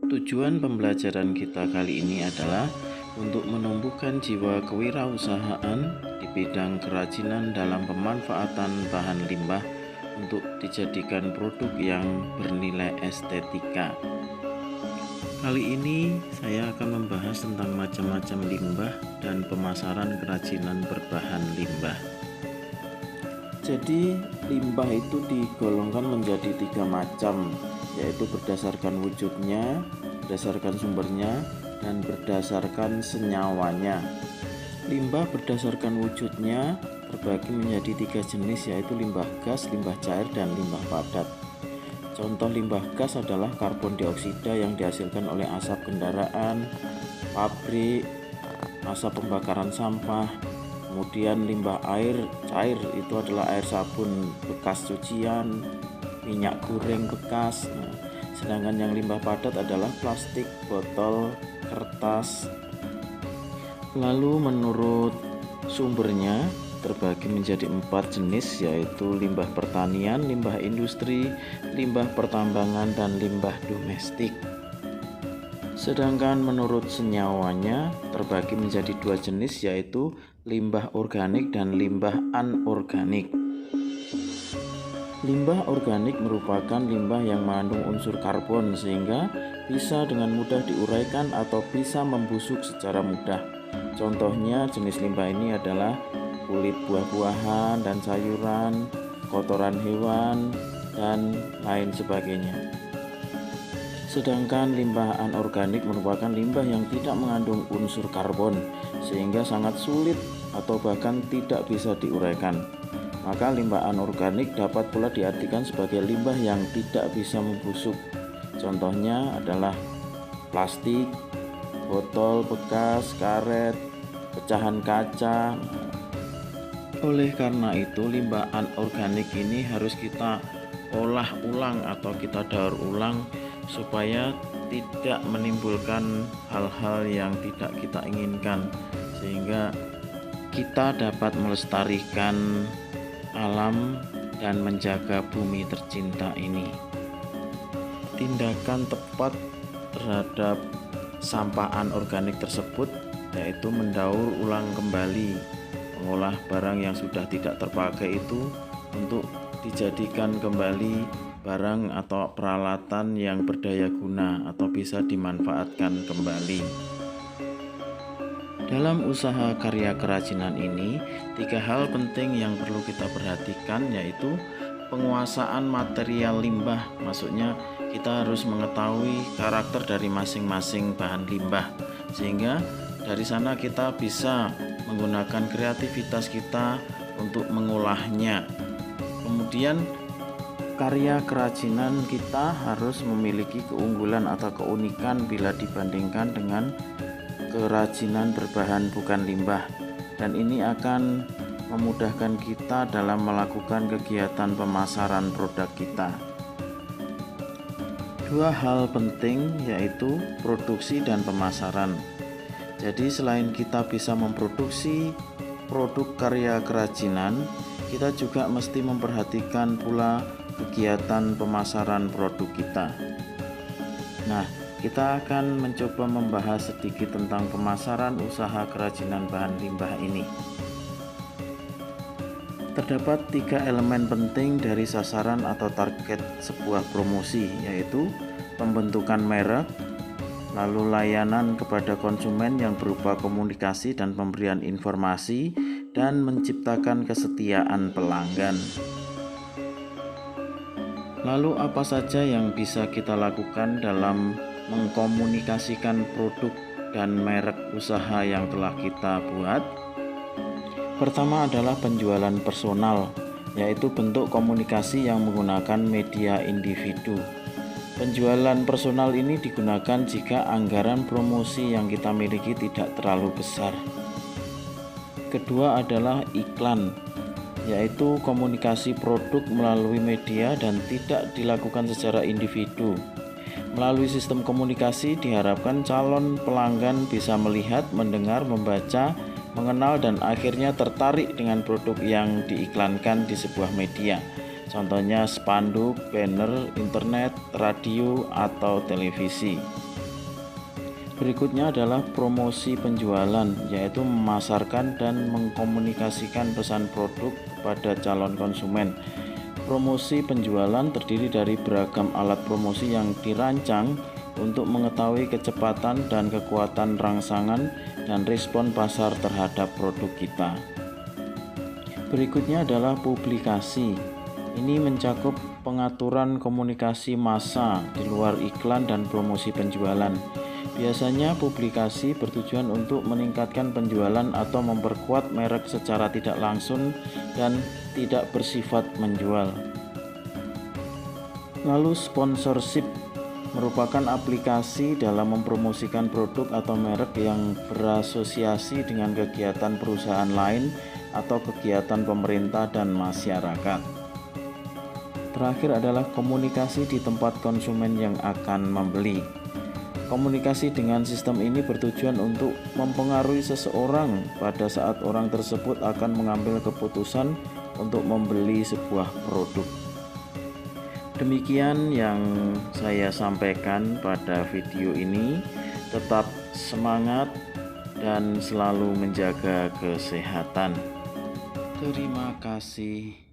Tujuan pembelajaran kita kali ini adalah untuk menumbuhkan jiwa kewirausahaan di bidang kerajinan dalam pemanfaatan bahan limbah untuk dijadikan produk yang bernilai estetika. Kali ini saya akan membahas tentang macam-macam limbah dan pemasaran kerajinan berbahan limbah. Jadi limbah itu digolongkan menjadi 3 macam, yaitu berdasarkan wujudnya, berdasarkan sumbernya, dan berdasarkan senyawanya. Limbah berdasarkan wujudnya terbagi menjadi 3 jenis, yaitu limbah gas, limbah cair, dan limbah padat. Contoh limbah gas adalah karbon dioksida yang dihasilkan oleh asap kendaraan, pabrik, asap pembakaran sampah. Kemudian limbah air cair itu adalah air sabun bekas cucian, minyak goreng bekas. Sedangkan yang limbah padat adalah plastik, botol, kertas. Lalu menurut sumbernya terbagi menjadi 4 jenis, yaitu limbah pertanian, limbah industri, limbah pertambangan, dan limbah domestik. Sedangkan menurut senyawanya terbagi menjadi 2 jenis, yaitu limbah organik dan limbah anorganik. Limbah organik merupakan limbah yang mengandung unsur karbon sehingga bisa dengan mudah diuraikan atau bisa membusuk secara mudah. Contohnya jenis limbah ini adalah kulit buah-buahan dan sayuran, kotoran hewan, dan lain sebagainya. Sedangkan limbah anorganik merupakan limbah yang tidak mengandung unsur karbon sehingga sangat sulit atau bahkan tidak bisa diuraikan. Maka limbah anorganik dapat pula diartikan sebagai limbah yang tidak bisa membusuk. Contohnya adalah plastik, botol bekas, karet, pecahan kaca. Oleh karena itu limbah anorganik ini harus kita olah ulang atau kita daur ulang supaya tidak menimbulkan hal-hal yang tidak kita inginkan, sehingga kita dapat melestarikan alam dan menjaga bumi tercinta ini. Tindakan tepat terhadap sampah anorganik tersebut yaitu mendaur ulang kembali, mengolah barang yang sudah tidak terpakai itu untuk dijadikan kembali barang atau peralatan yang berdaya guna atau bisa dimanfaatkan kembali. Dalam usaha karya kerajinan ini, 3 hal penting yang perlu kita perhatikan, yaitu penguasaan material limbah. Maksudnya kita harus mengetahui karakter dari masing-masing bahan limbah, sehingga dari sana kita bisa menggunakan kreativitas kita untuk mengolahnya. Kemudian karya kerajinan kita harus memiliki keunggulan atau keunikan bila dibandingkan dengan kerajinan berbahan bukan limbah, dan ini akan memudahkan kita dalam melakukan kegiatan pemasaran produk kita. 2 hal penting yaitu produksi dan pemasaran. Jadi selain kita bisa memproduksi produk karya kerajinan, kita juga mesti memperhatikan pula kegiatan pemasaran produk kita. Nah, kita akan mencoba membahas sedikit tentang pemasaran usaha kerajinan bahan limbah ini. Terdapat 3 elemen penting dari sasaran atau target sebuah promosi, yaitu pembentukan merek, lalu layanan kepada konsumen yang berupa komunikasi dan pemberian informasi, dan menciptakan kesetiaan pelanggan. Lalu apa saja yang bisa kita lakukan dalam mengkomunikasikan produk dan merek usaha yang telah kita buat? Pertama adalah penjualan personal, yaitu bentuk komunikasi yang menggunakan media individu. Penjualan personal ini digunakan jika anggaran promosi yang kita miliki tidak terlalu besar. Kedua adalah iklan, yaitu komunikasi produk melalui media dan tidak dilakukan secara individu. Melalui sistem komunikasi diharapkan calon pelanggan bisa melihat, mendengar, membaca, mengenal, dan akhirnya tertarik dengan produk yang diiklankan di sebuah media. Contohnya spanduk, banner, internet, radio, atau televisi. Berikutnya adalah promosi penjualan, yaitu memasarkan dan mengkomunikasikan pesan produk kepada calon konsumen. Promosi penjualan terdiri dari beragam alat promosi yang dirancang untuk mengetahui kecepatan dan kekuatan rangsangan dan respon pasar terhadap produk kita. Berikutnya adalah publikasi. Ini mencakup pengaturan komunikasi massa di luar iklan dan promosi penjualan. Biasanya publikasi bertujuan untuk meningkatkan penjualan atau memperkuat merek secara tidak langsung dan tidak bersifat menjual. Lalu sponsorship merupakan aplikasi dalam mempromosikan produk atau merek yang berasosiasi dengan kegiatan perusahaan lain atau kegiatan pemerintah dan masyarakat. Terakhir adalah komunikasi di tempat konsumen yang akan membeli. Komunikasi dengan sistem ini bertujuan untuk mempengaruhi seseorang pada saat orang tersebut akan mengambil keputusan untuk membeli sebuah produk. Demikian yang saya sampaikan pada video ini. Tetap semangat dan selalu menjaga kesehatan. Terima kasih.